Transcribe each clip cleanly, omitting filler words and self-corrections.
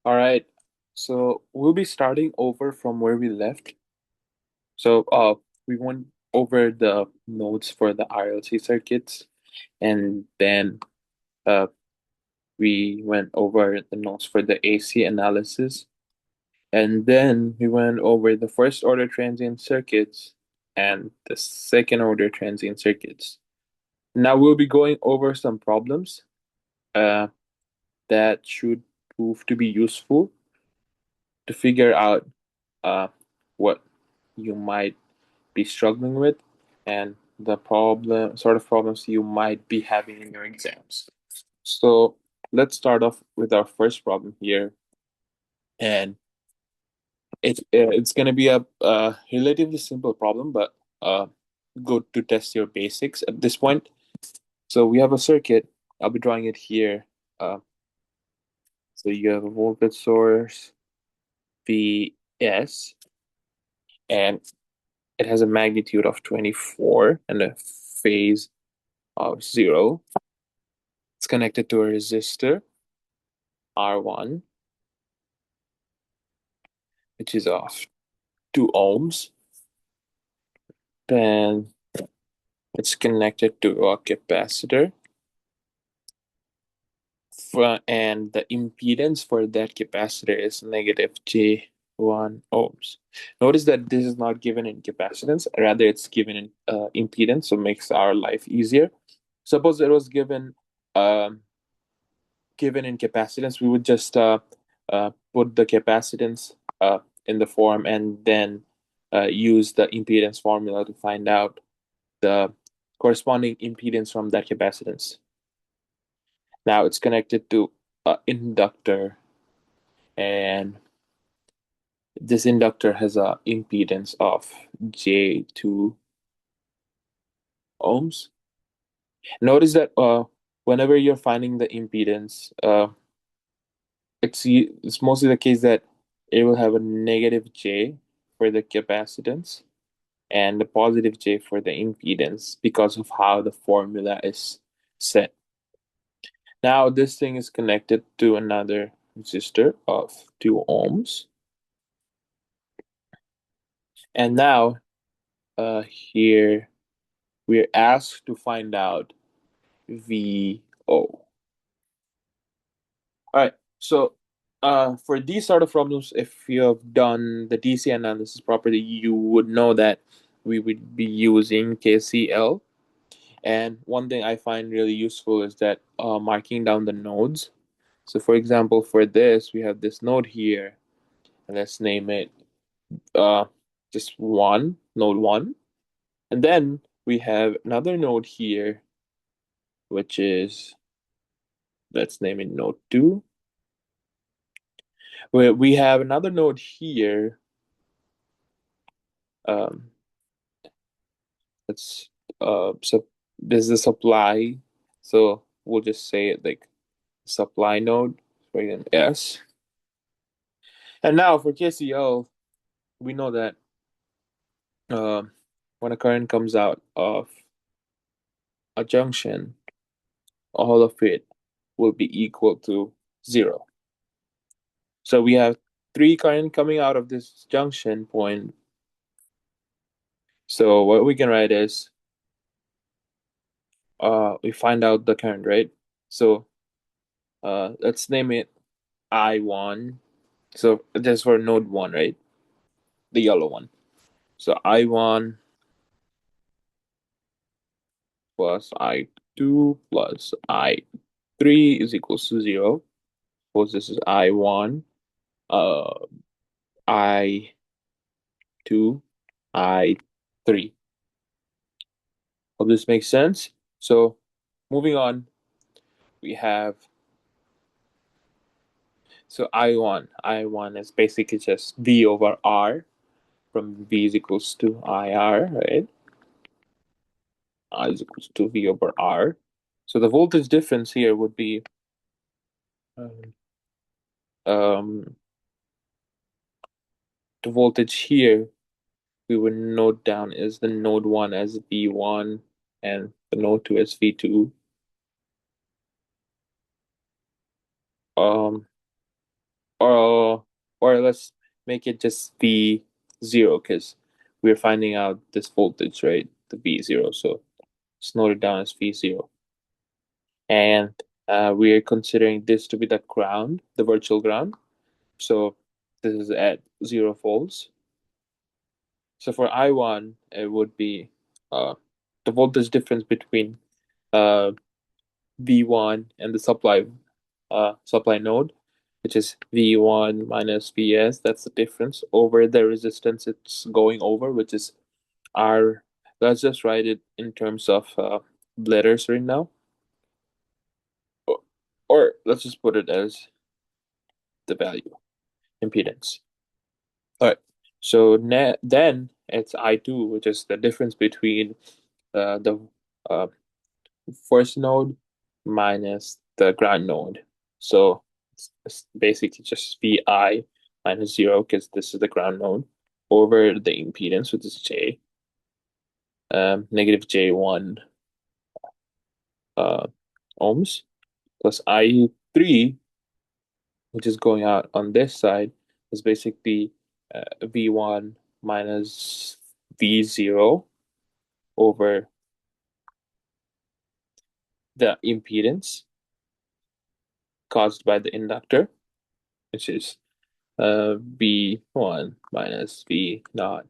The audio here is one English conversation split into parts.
All right. So we'll be starting over from where we left. So we went over the nodes for the RLC circuits, and then uh we went over the nodes for the AC analysis, and then we went over the first order transient circuits and the second order transient circuits. Now we'll be going over some problems uh that should prove to be useful to figure out uh what you might be struggling with and the problems you might be having in your exams. So let's start off with our first problem here, and it's going to be a relatively simple problem, but good to test your basics at this point. So we have a circuit. I'll be drawing it here. Uh, so you have a voltage source Vs, and it has a magnitude of 24 and a phase of 0. It's connected to a resistor R1, which is of 2 ohms. Then it's connected to a capacitor, and the impedance for that capacitor is negative J1 ohms. Notice that this is not given in capacitance, rather it's given in impedance, so it makes our life easier. Suppose it was um, given in capacitance, we would just put the capacitance in the form and then use the impedance formula to find out the corresponding impedance from that capacitance. Now it's connected to an inductor, and this inductor has a impedance of J2 ohms. Notice that whenever you're finding the impedance, it's mostly the case that it will have a negative J for the capacitance and the positive J for the impedance because of how the formula is set. Now this thing is connected to another resistor of 2 ohms. And now here we're asked to find out VO. All right. So for these sort of problems, if you have done the DC analysis properly, you would know that we would be using KCL. And one thing I find really useful is that marking down the nodes. So for example, for this, we have this node here, and let's name it uh, just node one. And then we have another node here, which is, let's name it node two. We have another node here. Um, let's so this is a supply, so we'll just say it like supply node, so an S. And now for KCL, we know that uh, when a current comes out of a junction, all of it will be equal to 0. So we have 3 current coming out of this junction point. So what we can write is we find out the current, right? So let's name it I1. So that's for node 1, right? The yellow one. So I1 plus I2 plus I3 is equals to 0. Suppose this is I1, uh, I2, I3. Hope this makes sense. So moving on, we have, so I1 is basically just V over R, from V is equals to IR, right? I is equals to V over R. So the voltage difference here would be um, um, the voltage here we would note down is the node 1 as V1 and the node 2 as V2. Um, or let's make it just V zero because we're finding out this voltage, right? The V zero. So let's note it down as V zero. And we are considering this to be the ground, the virtual ground. So this is at 0 volts. So for I1, it would be the voltage difference between uh, V1 and the supply node, which is V1 minus Vs. That's the difference over the resistance it's going over, which is R. Let's just write it in terms of letters right now, or, or let's just put it as the value impedance. All right. So then it's I2, which is the difference between the uh, first node minus the ground node. So it's basically just Vi minus 0, because this is the ground node, over the impedance, which is J, negative J1 uh, ohms, plus I3, which is going out on this side, is basically V1 minus V0 over the impedance caused by the inductor, which is V1 minus V naught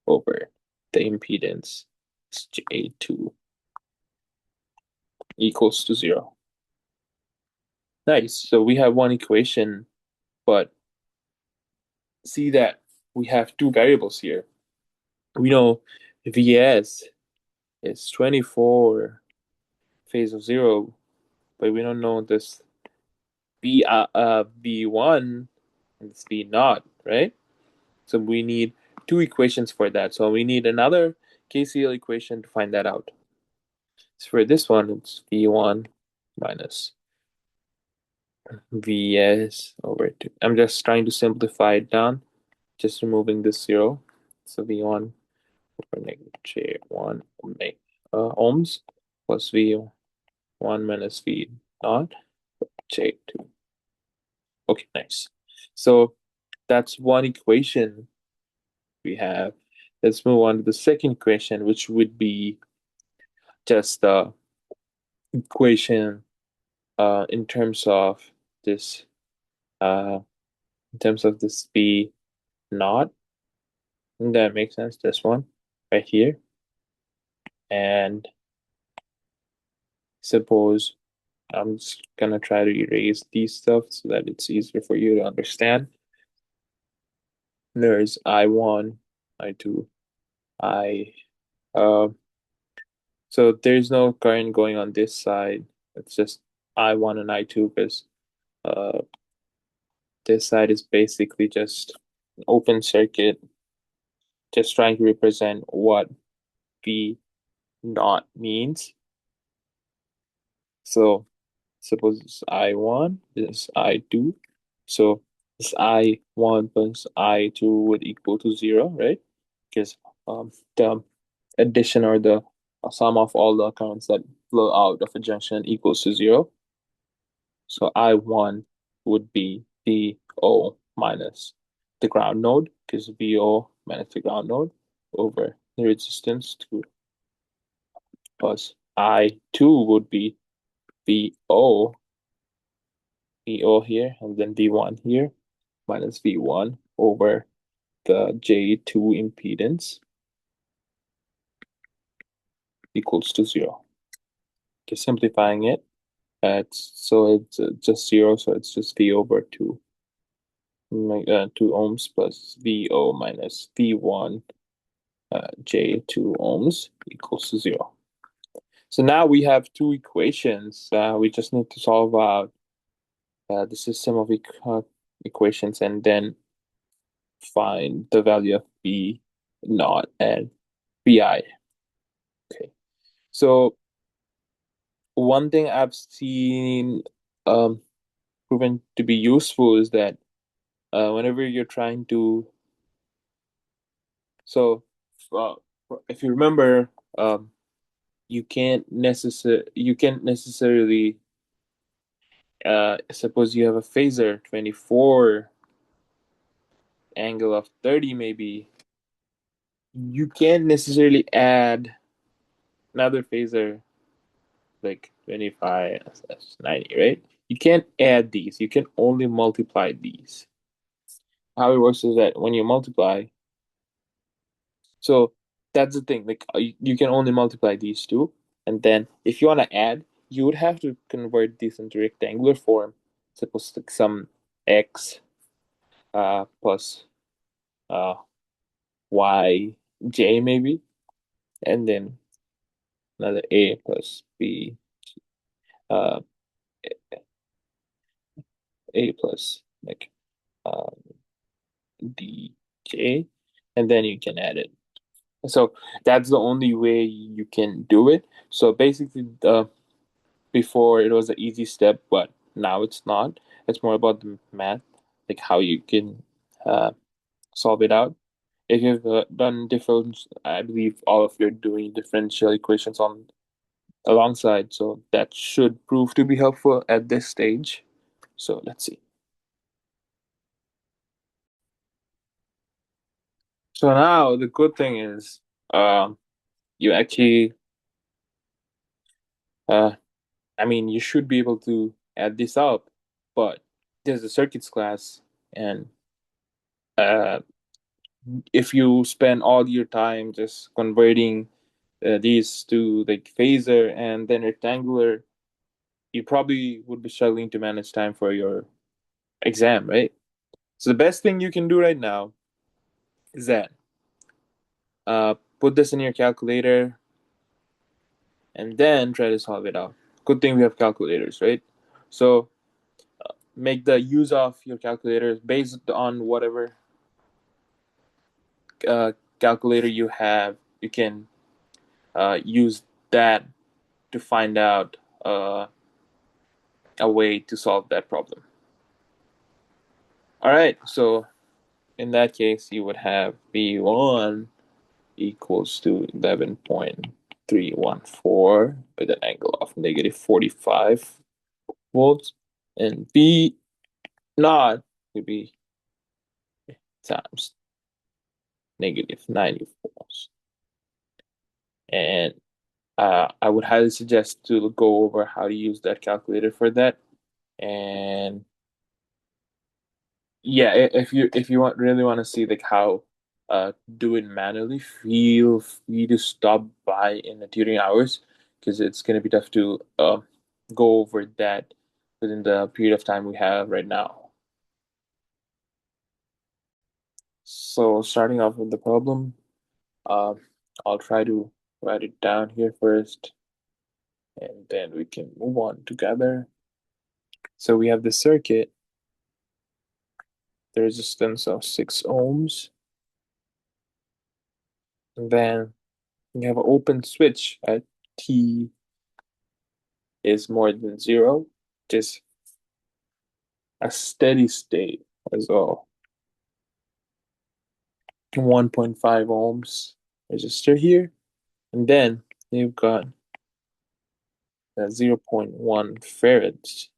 over the impedance J2 equals to 0. Nice. So we have one equation, but see that we have two variables here. We know Vs is 24 phase of 0, but we don't know this V1 and this V naught, right? So we need two equations for that. So we need another KCL equation to find that out. So for this one, it's V1 minus Vs over 2. I'm just trying to simplify it down, just removing this 0. So V1 over negative J1 ohms plus V1 minus V naught J2. Okay, nice. So that's one equation we have. Let's move on to the second equation, which would be just the equation in terms of this B naught. That makes sense. This one right here. And suppose I'm just gonna try to erase these stuff so that it's easier for you to understand. There's I1, I2, I so there's no current going on this side. It's just I1 and I2 because uh this side is basically just an open circuit, just trying to represent what V naught means. So suppose it's I1, this is I2. So this I1 plus I2 would equal to 0, right? Because the addition or the sum of all the currents that flow out of a junction equals to 0. So I1 would be VO minus the ground node, because VO minus the ground node over the resistance to, plus I2 would be VO here, and then V1 here, minus V1 over the J2 impedance equals to 0. Okay, simplifying it, it's just 0, so it's just V over 2. 2 ohms plus VO minus V1 J2 ohms equals to 0. So now we have two equations. We just need to solve out the system of equations and then find the value of V naught and Vi. Okay. So one thing I've seen um, proven to be useful is that whenever you're trying to, so uh, if you remember, um, you can't necessarily suppose you have a phasor 24 angle of 30 maybe, you can't necessarily add another phasor like 25 that's 90, right? You can't add these. You can only multiply these. How it works is that when you multiply, so that's the thing. Like you can only multiply these two, and then if you want to add, you would have to convert these into rectangular form. Suppose like some x plus uh y j maybe, and then another a plus b uh a plus like um dj, and then you can add it. So that's the only way you can do it. So basically, before it was an easy step, but now it's not. It's more about the math, like how you can uh, solve it out. If you've done different, I believe all of you are doing differential equations on alongside, so that should prove to be helpful at this stage. So let's see. So now the good thing is, you actually, uh, I mean, you should be able to add this up, but there's a circuits class, and uh, if you spend all your time just converting these to like phasor and then rectangular, you probably would be struggling to manage time for your exam, right? So the best thing you can do right now is that put this in your calculator and then try to solve it out. Good thing we have calculators, right? So make the use of your calculators based on whatever uh, calculator you have. You can use that to find out a way to solve that problem. All right, so in that case, you would have V1 equals to 11.314 with an angle of negative 45 volts, and V naught would be times negative 90 volts. And I would highly suggest to go over how to use that calculator for that. And yeah, if you really want to see like how do it manually, feel free to stop by in the tutoring hours because it's gonna be tough to go over that within the period of time we have right now. So starting off with the problem, um, I'll try to write it down here first, and then we can move on together. So we have the circuit, the resistance of 6 ohms, and then we have an open switch at T is more than 0, just a steady state as well. 1.5 ohms resistor here, and then you've got a zero point 0.1 farads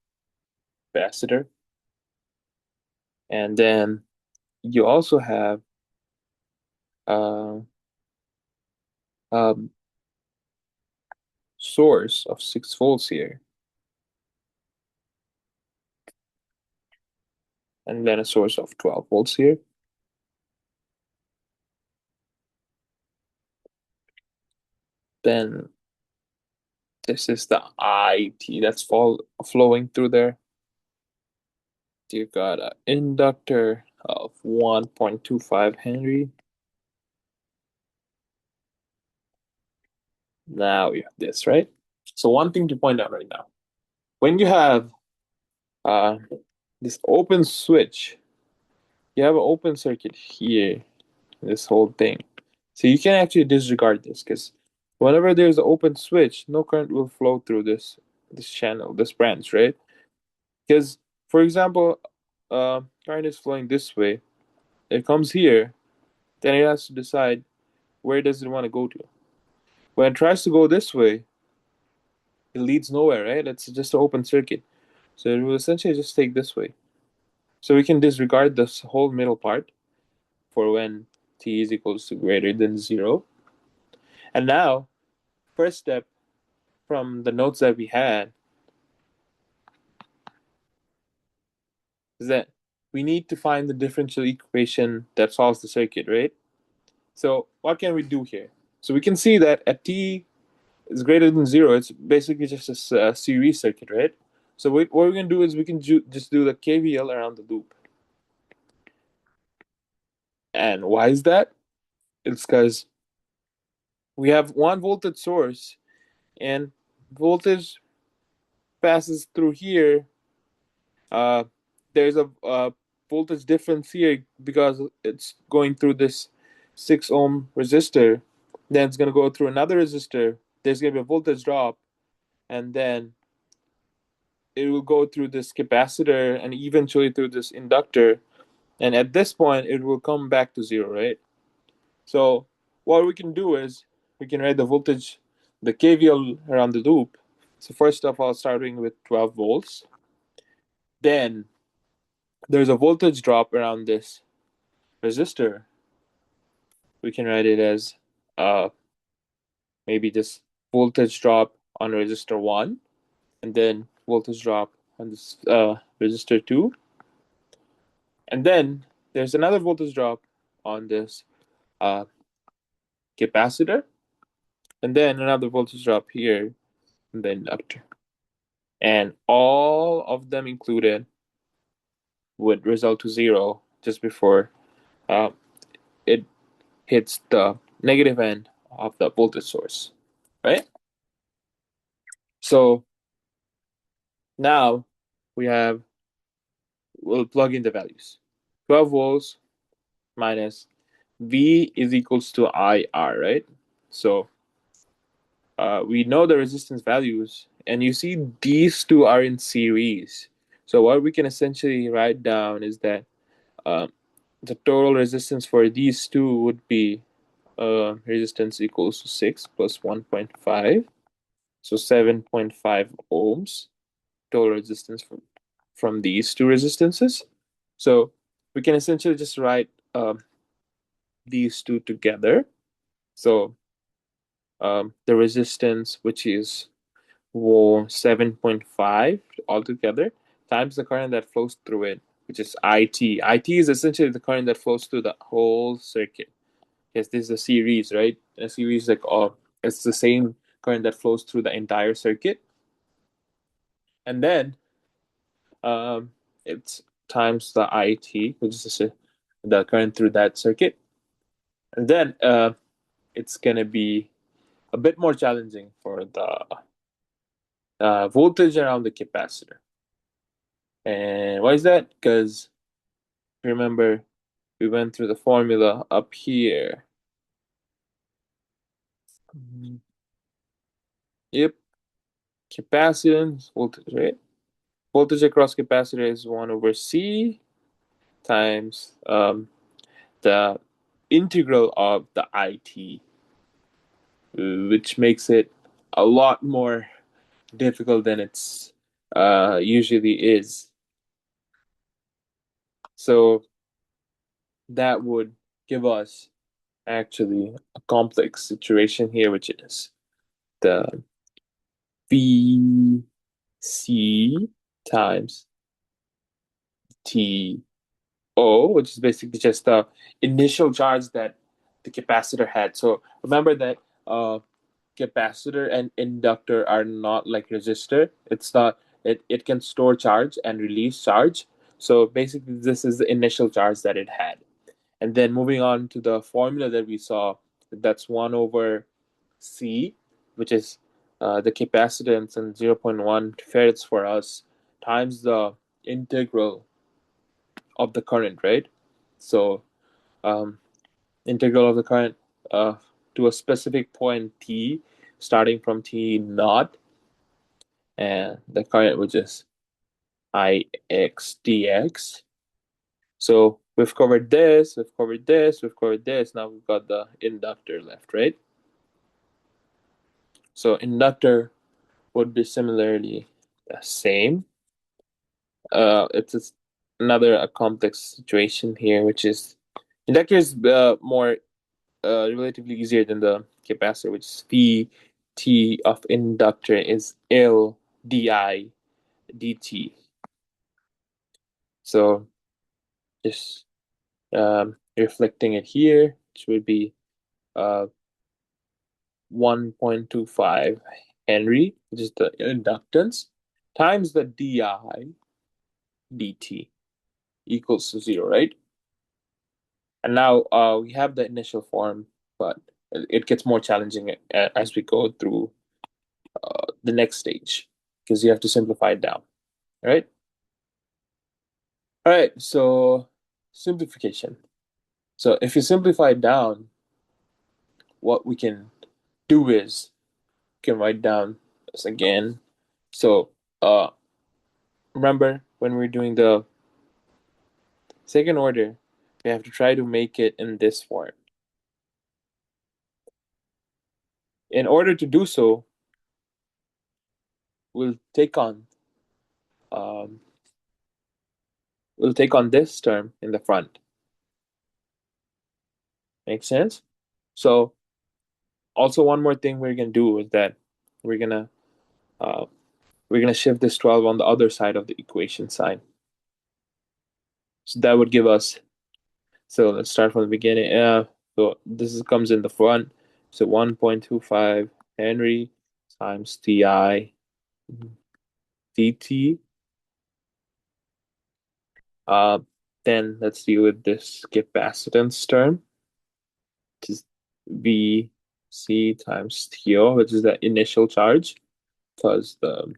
capacitor, and then you also have a, a source of 6 volts here, and then a source of 12 volts here. Then this is the IT that's flowing through there. You've got an inductor of 1.25 Henry. Now you have this, right? So one thing to point out right now, when you have uh, this open switch, you have an open circuit here, this whole thing. So you can actually disregard this because whenever there's an open switch, no current will flow through this channel, this branch, right? Because, for example, current is flowing this way. It comes here, then it has to decide where does it want to go to. When it tries to go this way, it leads nowhere, right? It's just an open circuit. So it will essentially just take this way. So we can disregard this whole middle part. for when t is equals to greater than 0. And now, first step from the notes that we had is that we need to find the differential equation that solves the circuit, right? So what can we do here? So we can see that at t is greater than 0, it's basically just a series circuit, right? So what we're going to do is we can just do the KVL around the loop. And why is that? It's because we have one voltage source and voltage passes through here. There's a voltage difference here because it's going through this 6 ohm resistor. Then it's going to go through another resistor. There's going to be a voltage drop, and then it will go through this capacitor and eventually through this inductor. And at this point, it will come back to 0, right? So what we can do is we can write the voltage, the KVL around the loop. So first of all, starting with 12 volts. Then there's a voltage drop around this resistor. We can write it as maybe this voltage drop on resistor 1, and then voltage drop on this resistor 2. And then there's another voltage drop on this uh, capacitor, and then another voltage drop here in the inductor. And all of them included would result to 0 just before uh, it hits the negative end of the voltage source, right? So now we'll plug in the values. 12 volts minus V is equals to IR, right? So we know the resistance values, and you see these two are in series. So what we can essentially write down is that the total resistance for these two would be resistance equals to 6 plus 1.5, so 7.5 ohms total resistance from these two resistances. So we can essentially just write these two together. So the resistance, which is 7.5 altogether, times the current that flows through it, which is IT. IT is essentially the current that flows through the whole circuit. Yes, this is a series, right? A series it's the same current that flows through the entire circuit. And then it's times the IT, which is the current through that circuit. And then it's going to be a bit more challenging for the voltage around the capacitor. And why is that? Because remember, we went through the formula up here. Yep, capacitance, voltage, right? Voltage across capacitor is 1 over C times the integral of the IT, which makes it a lot more difficult than it's usually is. So that would give us actually a complex situation here, which is the VC times TO, which is basically just the initial charge that the capacitor had. So remember that capacitor and inductor are not like resistor. It's not it can store charge and release charge. So basically this is the initial charge that it had. And then moving on to the formula that we saw, that's 1 over C, which is the capacitance and 0.1 farads for us, times the integral of the current, right? So um, integral of the current to a specific point t, starting from t naught, and the current which is ix dx. So we've covered this, we've covered this, we've covered this. Now we've got the inductor left, right? So inductor would be similarly the same. It's another complex situation here, which is Inductor is more relatively easier than the capacitor, which is V T of inductor is L di dt. So just reflecting it here, which would be 1.25 Henry, which is the inductance, times the di dt equals to 0, right? And now we have the initial form, but it gets more challenging as we go through the next stage because you have to simplify it down, right? All right, so simplification. So if you simplify it down, what we can do is we can write down this again. So remember when we're doing the second order, we have to try to make it in this form. In order to do so, we'll take on um, we'll take on this term in the front. Make sense? So also one more thing we're gonna do is that we're gonna uh, we're gonna shift this 12 on the other side of the equation sign. So that would give us, so let's start from the beginning. So this comes in the front. So 1.25 Henry times di dt. Uh, then let's deal with this capacitance term, which is VC times TO, which is the initial charge, because the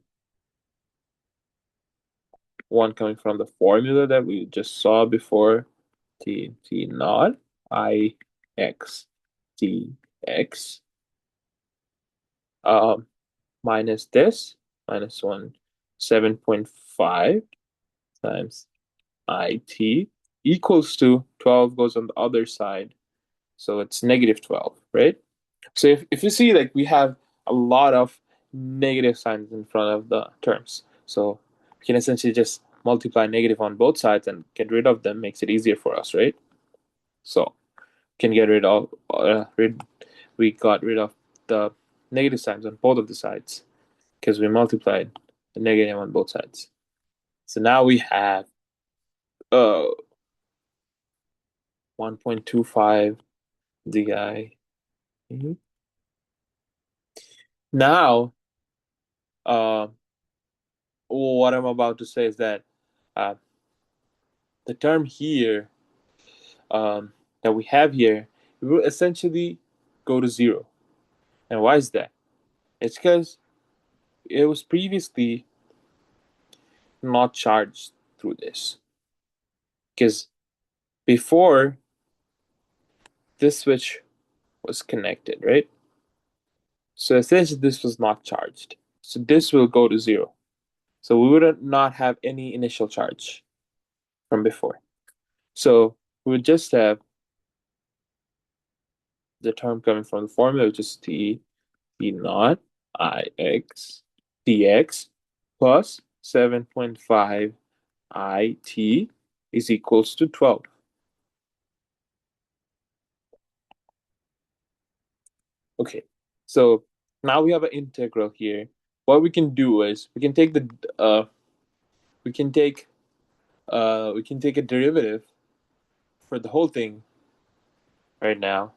one coming from the formula that we just saw before, T naught I x d x minus this minus 7.5 times IT equals to 12 goes on the other side. So it's negative 12, right? So if you see, like, we have a lot of negative signs in front of the terms. So we can essentially just multiply negative on both sides and get rid of them, makes it easier for us, right? So can get rid of we got rid of the negative signs on both of the sides because we multiplied the negative on both sides. So now we have uh 1.25 di. Mhm. Now, uh, what I'm about to say is that uh, the term here that we have here will essentially go to 0. And why is that? It's because it was previously not charged through this. Because before this switch was connected, right? So essentially this was not charged. So this will go to 0. So we would not have any initial charge from before. So we would just have the term coming from the formula, which is T naught Ix dx plus 7.5 IT is equals to 12. Okay, so now we have an integral here. What we can do is we can take we can take a derivative for the whole thing right now.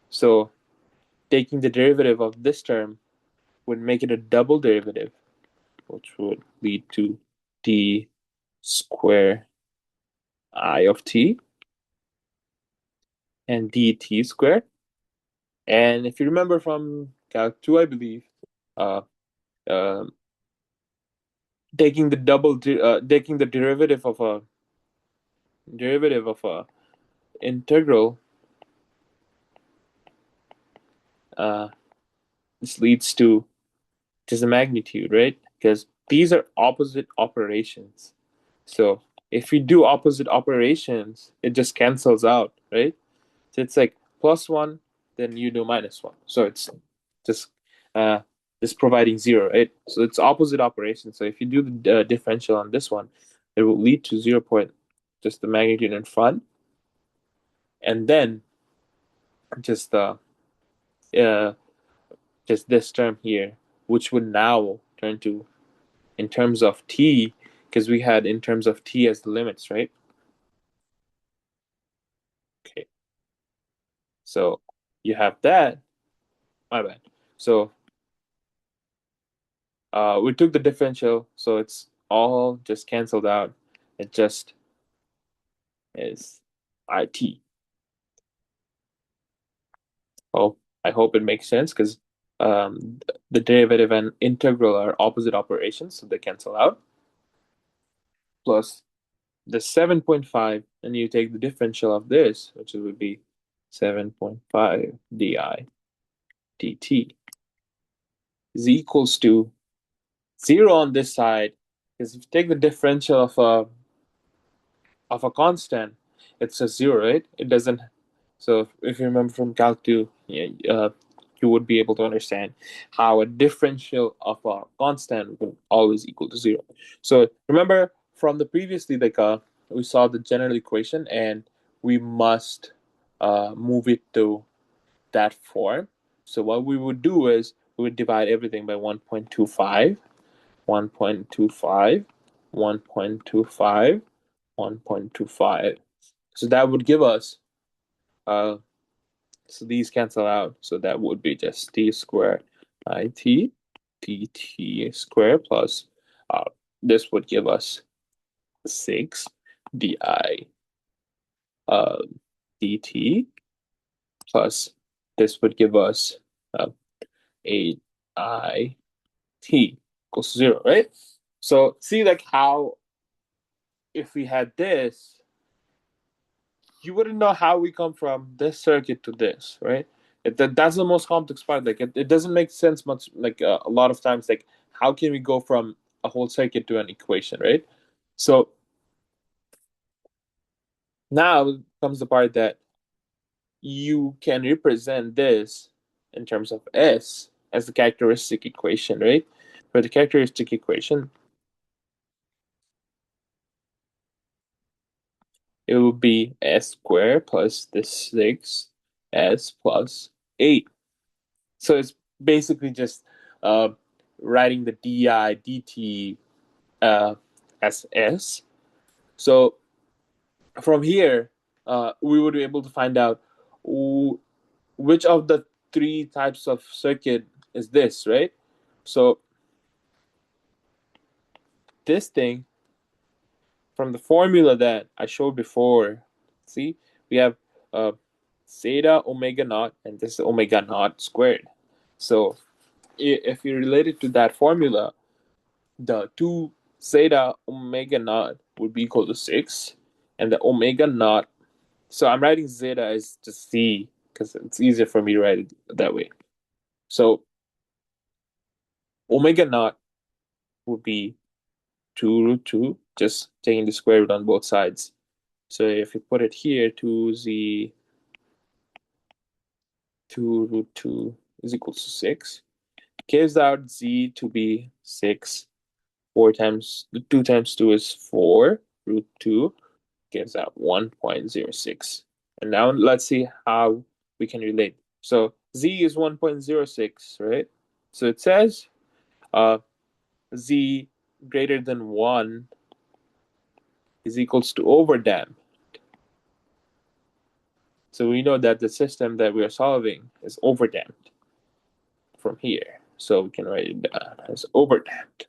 So taking the derivative of this term would make it a double derivative, which would lead to d square I of t and dt squared. And if you remember from Calc 2, I believe, uh, uh, taking the derivative of a integral, uh, this leads to just a magnitude, right? Because these are opposite operations. So if we do opposite operations, it just cancels out, right? So it's like +1, then you do -1. So it's just uh, just providing 0, right? So it's opposite operation. So if you do the differential on this one, it will lead to 0 point, just the magnitude in front. and then just uh just this term here, which would now turn to in terms of t, because we had in terms of t as the limits, right? Okay, so you have that. My bad. So we took the differential, so it's all just canceled out. It just is it. Oh, I hope it makes sense because the derivative and integral are opposite operations, so they cancel out. Plus the 7.5, and you take the differential of this, which would be 7.5 di dt is equals to 0 on this side. Because if you take the differential of a constant, it's a 0, right? It doesn't. So if you remember from Calc 2, yeah, you would be able to understand how a differential of a constant will always equal to 0. So remember from the previously, like we saw the general equation, and we must move it to that form. So what we would do is we would divide everything by 1.25, 1.25, 1.25, 1.25. So that would give us, so these cancel out. So that would be just t squared it dt squared plus, uh, this would give us 6 di uh, dt plus this would give us 8 I t equals 0, right? So see like how if we had this, you wouldn't know how we come from this circuit to this, right? That's the most complex part. Like it doesn't make sense much. Like a lot of times, like how can we go from a whole circuit to an equation, right? So now comes the part that you can represent this in terms of S as the characteristic equation, right? For the characteristic equation, it would be S squared plus the 6S plus 8. So it's basically just uh, writing the di dt as S. So from here, we would be able to find out which of the three types of circuit is this, right? So this thing from the formula that I showed before, see, we have uh, zeta omega naught, and this is omega naught squared. So if you relate it to that formula, the 2 zeta omega naught would be equal to 6, and the omega naught, so I'm writing zeta as just z because it's easier for me to write it that way. So omega naught would be 2 root 2, just taking the square root on both sides. So if you put it here, 2 root 2 is equal to 6, gives out z to be 6. 4 times 2 times 2 is 4 root 2 gives out 1.06. And now let's see how we can relate. So z is 1.06, right? So it says uh, z greater than 1 is equals to overdamp. So we know that the system that we are solving is overdamped from here. So we can write it down as overdamped.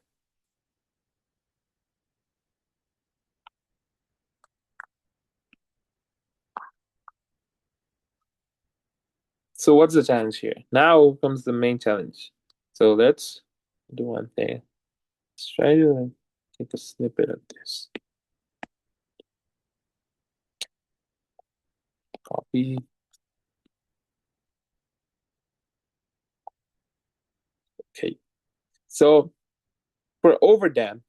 So what's the challenge here? Now comes the main challenge. So let's do one thing. Let's try to take a snippet of this. Copy. Okay. So for overdamp,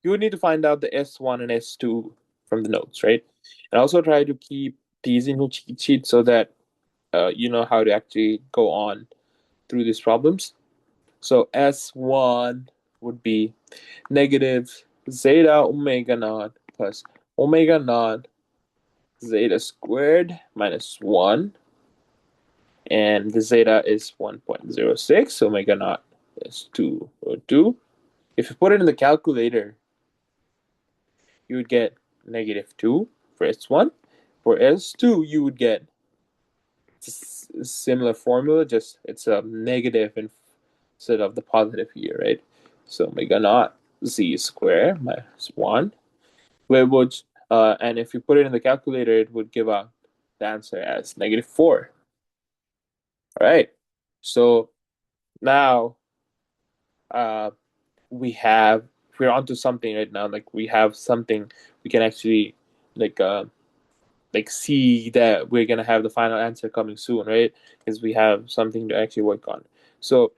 you would need to find out the S1 and S2 from the notes, right? And also try to keep these in your cheat sheet so that you know how to actually go on through these problems. So S1 would be negative zeta omega naught plus omega naught zeta squared minus 1. And the zeta is 1.06, so omega naught is 202. If you put it in the calculator, you would get -2 for S1. For S2, you would get a similar formula, just it's a negative instead of the positive here, right? So omega naught z squared minus 1, which, and if you put it in the calculator, it would give out the answer as -4. All right. So now uh, we're onto something right now. Like we have something we can actually like uh, like see that we're gonna have the final answer coming soon, right? Because we have something to actually work on. So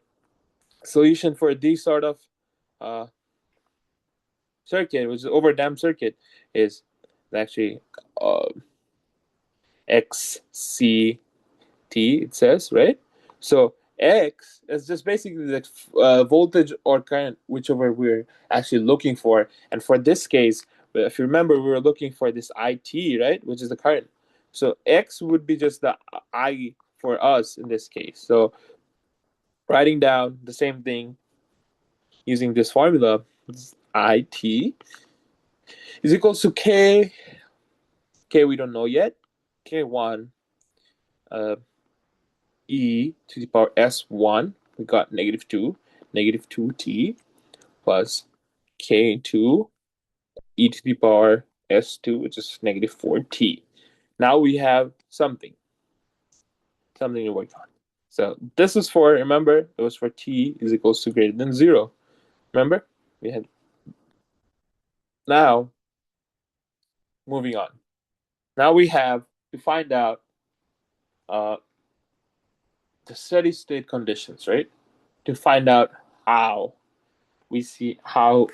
solution for this sort of uh, circuit, which is overdamped circuit, is actually uh, XC it says, right? So X is just basically the voltage or current, whichever we're actually looking for. And for this case, if you remember, we were looking for this IT, right, which is the current. So X would be just the I for us in this case. So writing down the same thing using this formula, IT is equals to K. K we don't know yet. K1 uh, e to the power s1, we got -2 plus k2 e to the power s2, which is -4t. Now we have something to work on. So this is for, remember, it was for t is equals to greater than 0. Remember? We had, now, moving on. Now we have to find out uh, the steady state conditions, right? To find out how we see how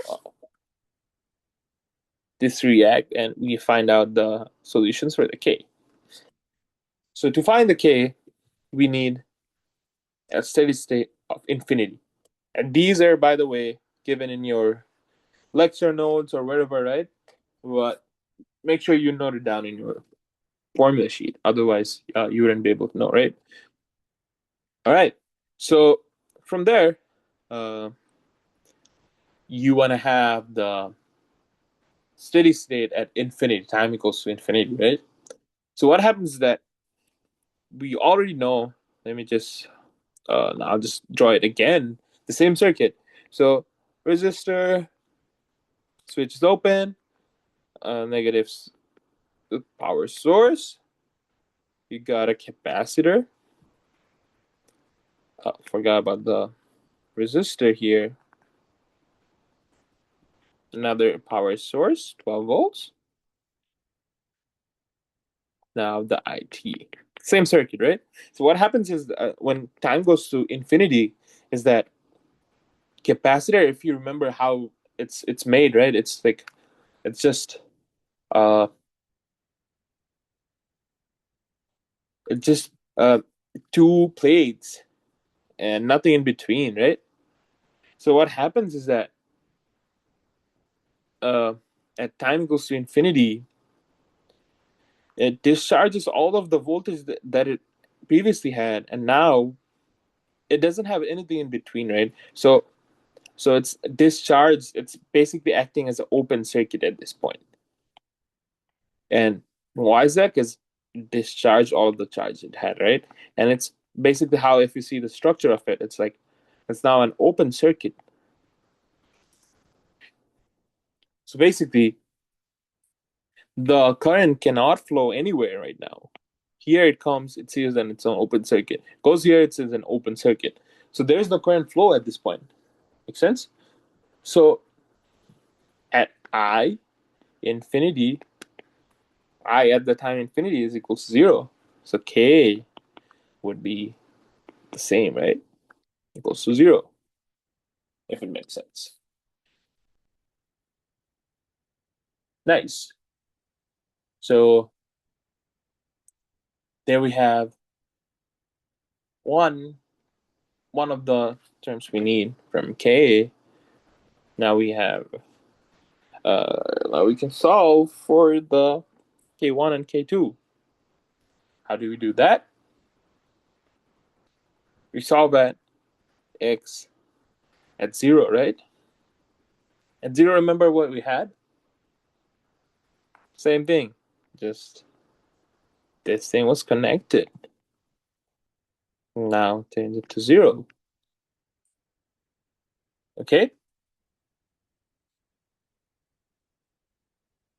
this react, and we find out the solutions for the k. So to find the k, we need a steady state of infinity. And these are, by the way, given in your lecture notes or wherever, right? But make sure you note it down in your formula sheet. Otherwise, you wouldn't be able to know, right? All right. So from there, uh, you want to have the steady state at infinity, time equals to infinity, right? So what happens is that we already know. Let me just now I'll just draw it again. The same circuit. So resistor switch is open. Negative power source. You got a capacitor. Forgot about the resistor here. Another power source, 12 volts. Now the IT. Same circuit, right? So what happens is when time goes to infinity, is that capacitor, if you remember how it's made, right? It's like it's just uh it's just two plates and nothing in between, right? So what happens is that uh at time goes to infinity, it discharges all of the voltage that it previously had, and now it doesn't have anything in between, right? So it's discharged. It's basically acting as an open circuit at this point. And why is that? Because discharge all of the charge it had, right? And it's basically how, if you see the structure of it, it's like it's now an open circuit. So basically, the current cannot flow anywhere right now. Here it comes, it sees that it's an open circuit. Goes here, it says an open circuit. So there's no current flow at this point. Make sense? So at I infinity, I at the time infinity is equals to 0. So K would be the same, right? Equals to 0, if it makes sense. Nice. So there we have one one of the terms we need from K. Now we have now we can solve for the K1 and K2. How do we do that? We solve at x at 0, right? At 0, remember what we had? Same thing. Just this thing was connected. Now change it to 0. Okay?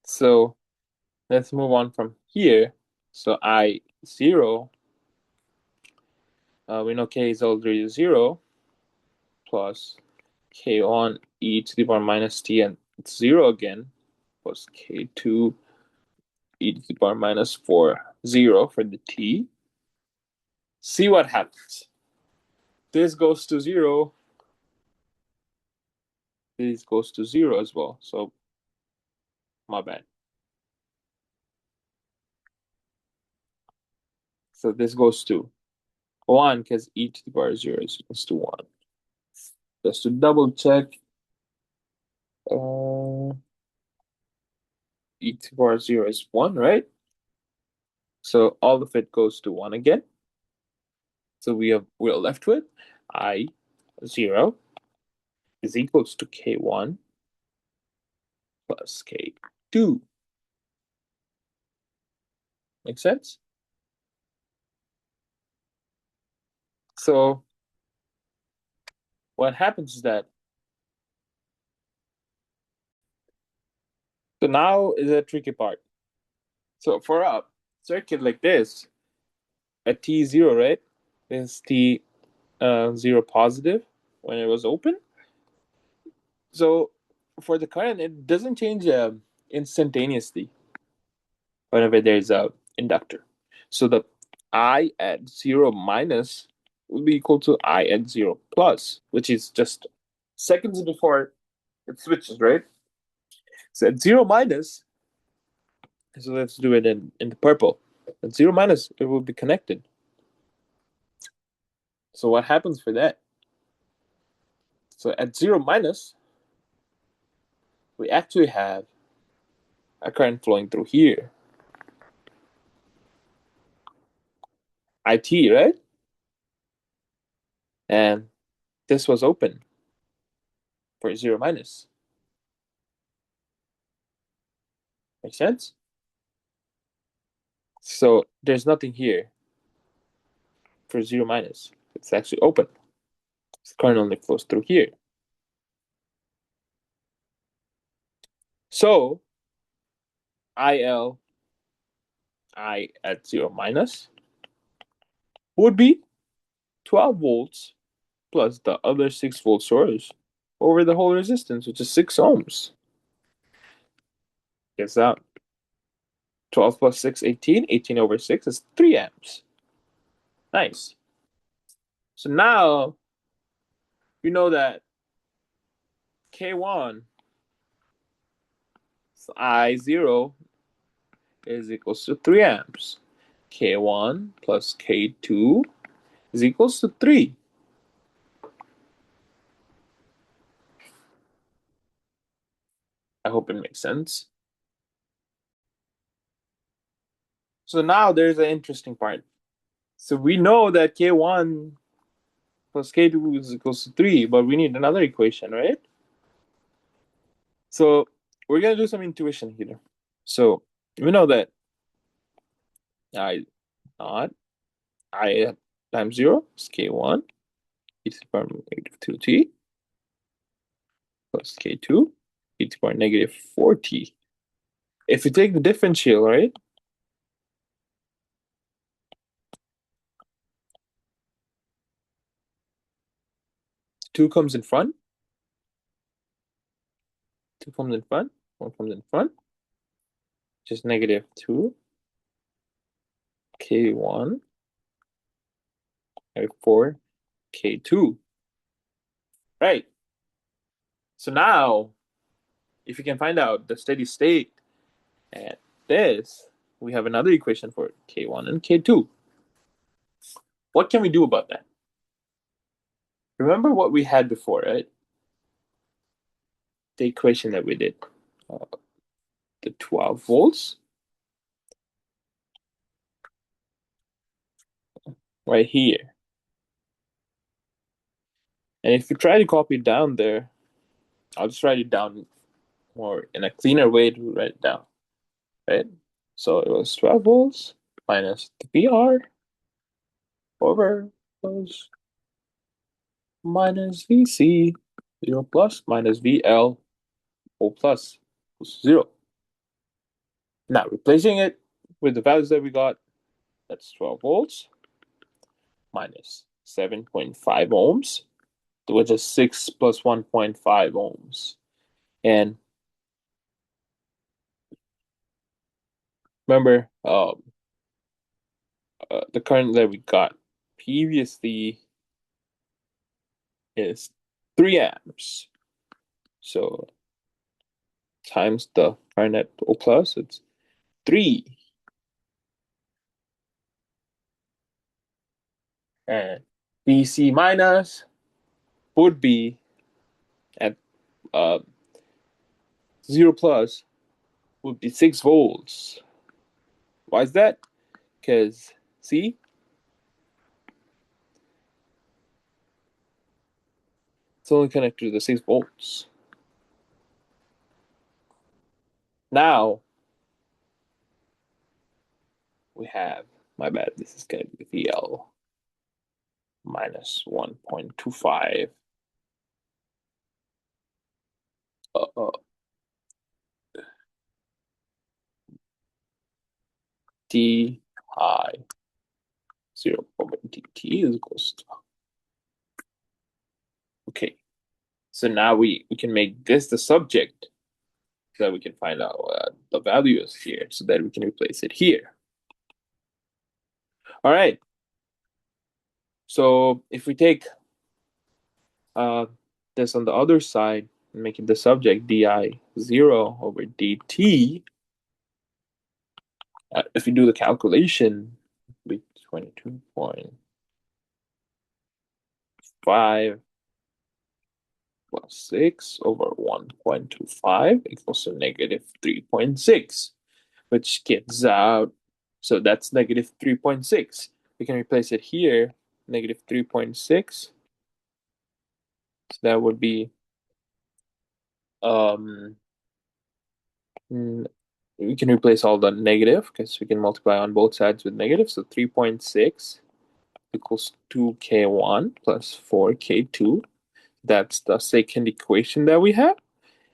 So let's move on from here. So I0, we know k is already 0, plus k1 e to the power minus t, and it's 0 again, plus k2 e to the power minus 4, 0 for the t. See what happens. This goes to 0. This goes to 0 as well. So, my bad. So this goes to 1 because e to the power 0 is equals to 1. Just to double check, e to the power 0 is 1, right? So all of it goes to 1 again. So we're left with I0 is equals to K1 plus K2. Make sense? So what happens is that, so now is a tricky part. So for a circuit like this, at T0, right? Is T0 positive when it was open. So for the current, it doesn't change instantaneously whenever there's a inductor. So the I at 0 minus will be equal to I at 0 plus, which is just seconds before it switches, right? So at 0 minus, so let's do it in the purple. At 0 minus, it will be connected. So what happens for that? So at 0 minus, we actually have a current flowing through here. IT, right? And this was open for 0 minus. Make sense? So there's nothing here for 0 minus. It's actually open. The current only flows through here. So IL, I at 0 minus, would be 12 volts plus the other 6 volt source over the whole resistance, which is 6 ohms. Guess that. 12 plus 6, 18. 18 over 6 is 3 amps. Nice. So now we know that K1, so I0 is equals to 3 amps. K1 plus K2 is equals to 3. I hope it makes sense. So now there's an interesting part. So we know that K1 plus K2 is equals to 3, but we need another equation, right? So we're going to do some intuition here. So we know that I naught I times 0 is K1 e to the power negative 2t plus K2 e to the power negative 4t. If you take the differential, right? 2 comes in front. 2 comes in front. 1 comes in front. Just negative 2 K1 and 4 K2. Right. So now, if you can find out the steady state at this, we have another equation for K1 and K2. What can we do about that? Remember what we had before, right? The equation that we did. The 12 volts right here. And if you try to copy it down there, I'll just write it down more in a cleaner way to write it down, right? So it was 12 volts minus the VR over those minus VC 0 plus minus VL O plus equals 0. Now replacing it with the values that we got, that's 12 volts minus 7.5 ohms, which is 6 plus 1.5 ohms. And remember, the current that we got previously is 3 amps. So times the current at O plus, it's 3. And VC minus would be at uh, 0 plus would be 6 volts. Why is that? Because, see, it's only connected to the 6 volts. Now, we have, my bad, this is going to be VL minus 1.25 uh, d I 0 over dt is equals to, okay. So now we can make this the subject so that we can find out the values here so that we can replace it here. All right. So if we take uh, this on the other side and make it the subject, di 0 over dt, if we do the calculation, it'll be 22.5 plus 6 over 1.25 equals to negative 3.6, which gives out, so that's negative 3.6. We can replace it here, negative 3.6. So that would be, we can replace all the negative because we can multiply on both sides with negative. So 3.6 equals 2k1 plus 4k2. That's the second equation that we have.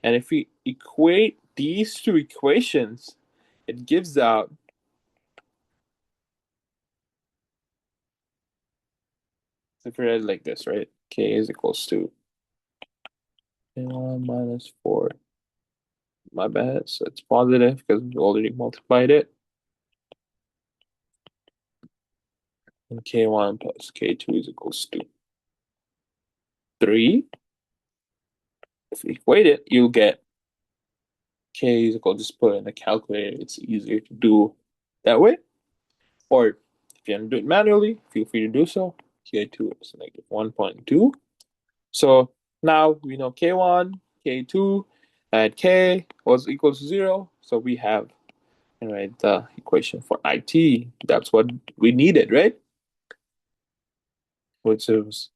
And if we equate these two equations, it gives out if we write it like this, right? K is equals to k1 minus 4. My bad. So it's positive because we already multiplied it. And k1 plus k2 is equals to 3. If you equate it, you'll get k is equal, just put it in the calculator. It's easier to do that way. Or if you want to do it manually, feel free to do so. K2 is negative 1.2. So now we know K1, K2, and K was equal to 0. So we have, right, the equation for IT. That's what we needed, right? Which is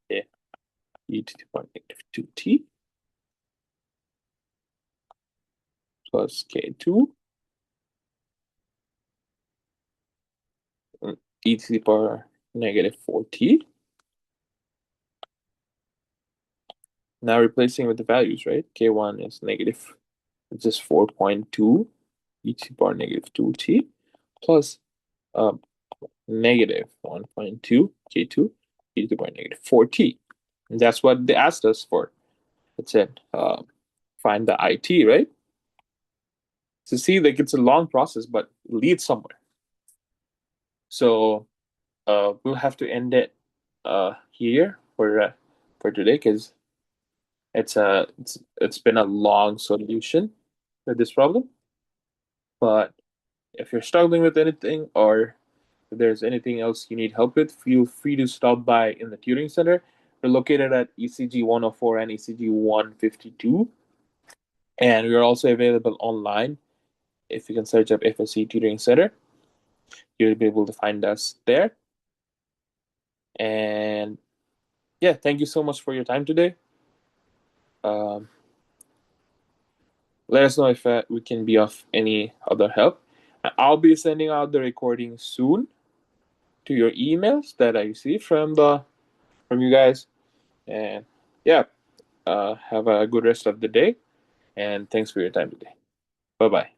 e to the power negative 2t plus K2 e to the power negative 4t. Now replacing with the values, right? K1 is negative, it's just 4.2 e to the power negative 2t plus negative 1.2 K2 e to the power negative 4t. And that's what they asked us for. It said find the IT, right? So see, like it's a long process, but it leads somewhere. So we'll have to end it here for today because it's been a long solution for this problem. But if you're struggling with anything or if there's anything else you need help with, feel free to stop by in the tutoring center. We're located at ECG 104 and ECG 152. And we're also available online. If you can search up FSC Tutoring Center, you'll be able to find us there. And yeah, thank you so much for your time today. Um, let us know if we can be of any other help. I'll be sending out the recording soon to your emails that I received from you guys. And yeah, have a good rest of the day. And thanks for your time today. Bye bye.